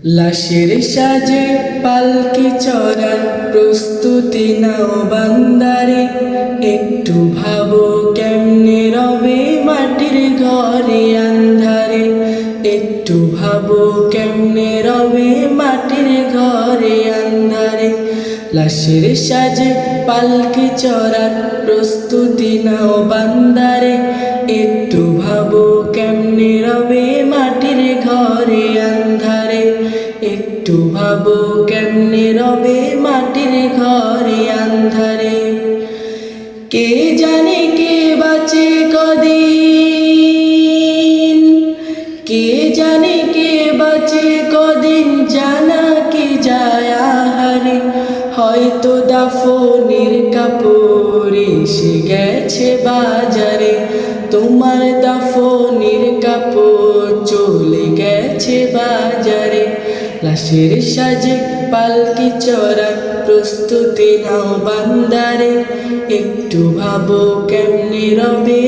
লাশের সাজে পালকি চড়ার প্রস্তুতি নাও বান্দারে, একটু ভাবো কেমনে রবে মাটির ঘরে আন্ধারে, একটু ভাবো কেমনে রবে মাটির ঘরে আন্ধারে। লাশের সাজে পালকি চড়ার প্রস্তুতি নাও বান্দারে, একটু ভাবো কেমনে রবে মাটির ঘরে আন্ধারে, একটু ভাবো কেমনে রবে মাটির ঘরে আন্ধারে। কে জানে কে বাঁচে কদিন, কে জানে কে বাঁচে কদিন, জানা কি যায় আহারে। হয়তো দাফনের কাপড় এসে গেছে বাজারে, তোমার দাফনের কাপড় চলে গেছে বাজারে। লাশের সাজে পালকি চড়ার প্রস্তুতি নাও বান্দারে, একটু ভাবো কেমনে রবে